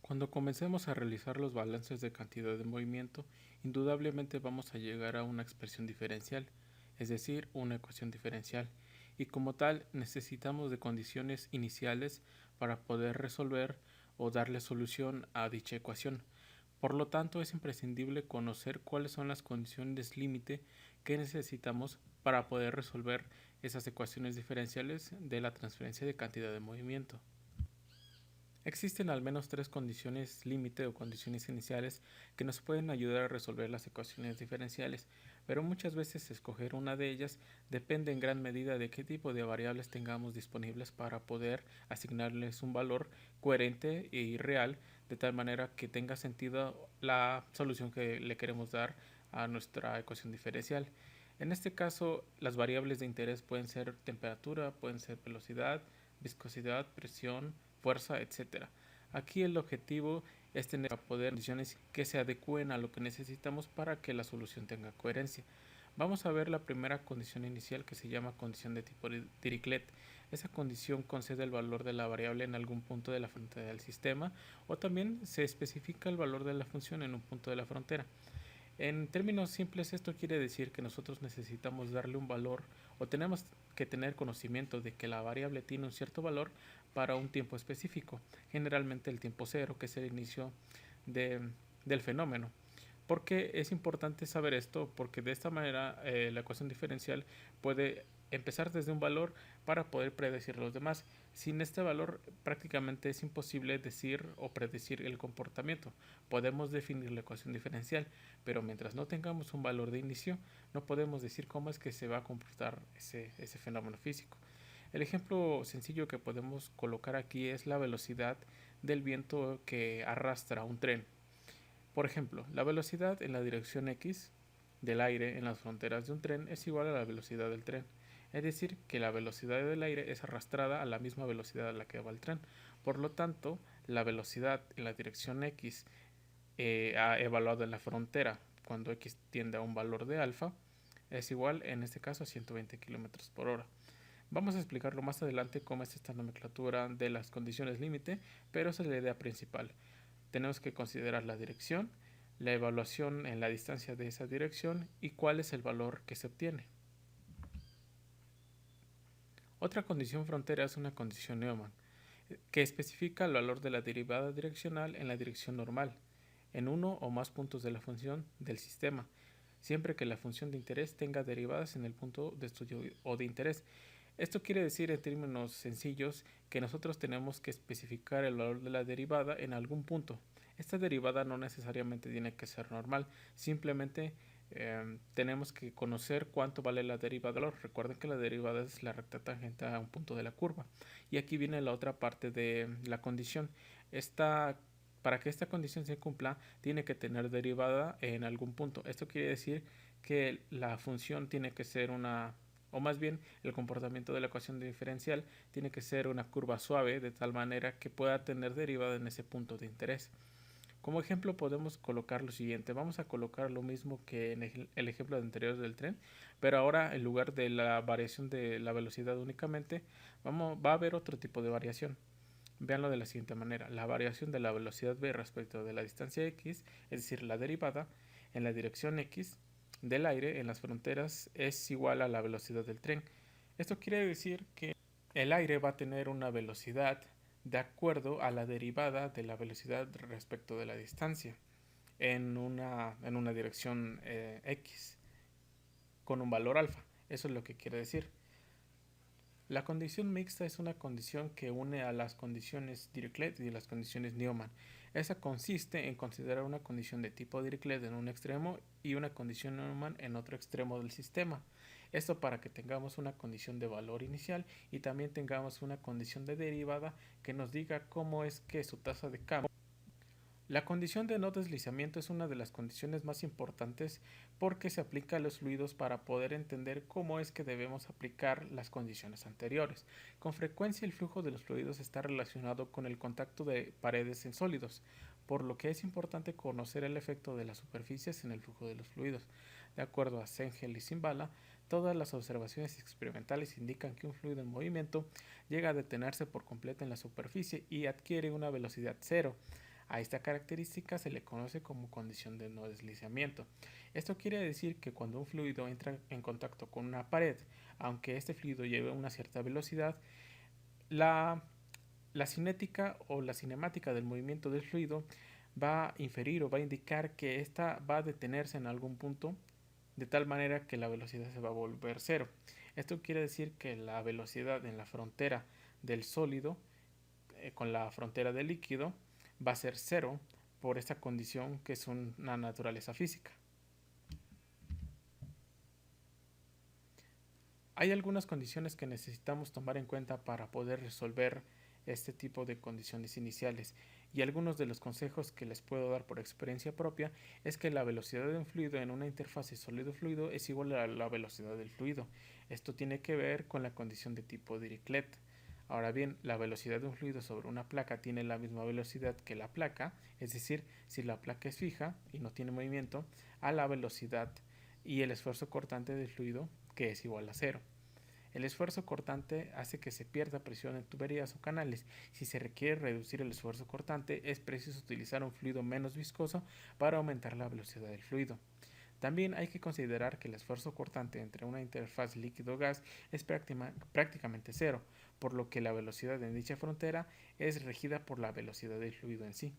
Cuando comencemos a realizar los balances de cantidad de movimiento, indudablemente vamos a llegar a una expresión diferencial, es decir, una ecuación diferencial, y como tal necesitamos de condiciones iniciales para poder resolver o darle solución a dicha ecuación. Por lo tanto, es imprescindible conocer cuáles son las condiciones límite que necesitamos para poder resolver esas ecuaciones diferenciales de la transferencia de cantidad de movimiento. Existen al menos tres condiciones límite o condiciones iniciales que nos pueden ayudar a resolver las ecuaciones diferenciales, pero muchas veces escoger una de ellas depende en gran medida de qué tipo de variables tengamos disponibles para poder asignarles un valor coherente y real, de tal manera que tenga sentido la solución que le queremos dar a nuestra ecuación diferencial. En este caso, las variables de interés pueden ser temperatura, pueden ser velocidad, viscosidad, presión, fuerza, etcétera. Aquí el objetivo es tener poder condiciones que se adecúen a lo que necesitamos para que la solución tenga coherencia. Vamos a ver la primera condición inicial, que se llama condición de tipo Dirichlet. Esa condición concede el valor de la variable en algún punto de la frontera del sistema, o también se especifica el valor de la función en un punto de la frontera. En términos simples, esto quiere decir que nosotros necesitamos darle un valor, o tenemos que tener conocimiento de que la variable tiene un cierto valor para un tiempo específico, generalmente el tiempo cero, que es el inicio de, del fenómeno. ¿Por qué es importante saber esto? Porque de esta manera la ecuación diferencial puede empezar desde un valor para poder predecir los demás. Sin este valor prácticamente es imposible decir o predecir el comportamiento. Podemos definir la ecuación diferencial, pero mientras no tengamos un valor de inicio, no podemos decir cómo es que se va a comportar ese fenómeno físico. El ejemplo sencillo que podemos colocar aquí es la velocidad del viento que arrastra un tren. Por ejemplo, la velocidad en la dirección X del aire en las fronteras de un tren es igual a la velocidad del tren. Es decir, que la velocidad del aire es arrastrada a la misma velocidad a la que va el tren. Por lo tanto, la velocidad en la dirección X evaluada en la frontera cuando X tiende a un valor de alfa es igual en este caso a 120 km por hora. Vamos a explicarlo más adelante cómo es esta nomenclatura de las condiciones límite, pero esa es la idea principal. Tenemos que considerar la dirección, la evaluación en la distancia de esa dirección y cuál es el valor que se obtiene. Otra condición frontera es una condición Neumann, que especifica el valor de la derivada direccional en la dirección normal, en uno o más puntos de la función del sistema, siempre que la función de interés tenga derivadas en el punto de estudio o de interés. Esto quiere decir en términos sencillos que nosotros tenemos que especificar el valor de la derivada en algún punto. Esta derivada no necesariamente tiene que ser normal, simplemente tenemos que conocer cuánto vale la derivada del valor. Recuerden que la derivada es la recta tangente a un punto de la curva. Y aquí viene la otra parte de la condición. Para que esta condición se cumpla, tiene que tener derivada en algún punto. Esto quiere decir que la función tiene que ser o más bien el comportamiento de la ecuación diferencial tiene que ser una curva suave de tal manera que pueda tener derivada en ese punto de interés. Como ejemplo podemos colocar lo siguiente, vamos a colocar lo mismo que en el ejemplo anterior del tren, pero ahora en lugar de la variación de la velocidad únicamente, va a haber otro tipo de variación. Veanlo de la siguiente manera, la variación de la velocidad v respecto de la distancia x, es decir, la derivada en la dirección x del aire en las fronteras es igual a la velocidad del tren. Esto quiere decir que el aire va a tener una velocidad de acuerdo a la derivada de la velocidad respecto de la distancia en una dirección x con un valor alfa. Eso es lo que quiere decir. La condición mixta es una condición que une a las condiciones Dirichlet y las condiciones Neumann. Esa consiste en considerar una condición de tipo Dirichlet en un extremo y una condición Neumann en otro extremo del sistema. Esto para que tengamos una condición de valor inicial y también tengamos una condición de derivada que nos diga cómo es que su tasa de cambio. La condición de no deslizamiento es una de las condiciones más importantes porque se aplica a los fluidos para poder entender cómo es que debemos aplicar las condiciones anteriores. Con frecuencia el flujo de los fluidos está relacionado con el contacto de paredes en sólidos, por lo que es importante conocer el efecto de las superficies en el flujo de los fluidos. De acuerdo a Sengel y Simbala, todas las observaciones experimentales indican que un fluido en movimiento llega a detenerse por completo en la superficie y adquiere una velocidad cero A esta característica se le conoce como condición de no deslizamiento. Esto quiere decir que cuando un fluido entra en contacto con una pared, aunque este fluido lleve una cierta velocidad, la, la cinética o la cinemática del movimiento del fluido va a inferir o va a indicar que ésta va a detenerse en algún punto de tal manera que la velocidad se va a volver cero. Esto quiere decir que la velocidad en la frontera del sólido con la frontera del líquido va a ser cero por esta condición que es una naturaleza física. Hay algunas condiciones que necesitamos tomar en cuenta para poder resolver este tipo de condiciones iniciales, y algunos de los consejos que les puedo dar por experiencia propia es que la velocidad de un fluido en una interfase sólido-fluido es igual a la velocidad del fluido. Esto tiene que ver con la condición de tipo Dirichlet. Ahora bien, la velocidad de un fluido sobre una placa tiene la misma velocidad que la placa, es decir, si la placa es fija y no tiene movimiento, a la velocidad y el esfuerzo cortante del fluido, que es igual a cero. El esfuerzo cortante hace que se pierda presión en tuberías o canales. Si se requiere reducir el esfuerzo cortante, es preciso utilizar un fluido menos viscoso para aumentar la velocidad del fluido. También hay que considerar que el esfuerzo cortante entre una interfaz líquido-gas es prácticamente cero, por lo que la velocidad en dicha frontera es regida por la velocidad del fluido en sí.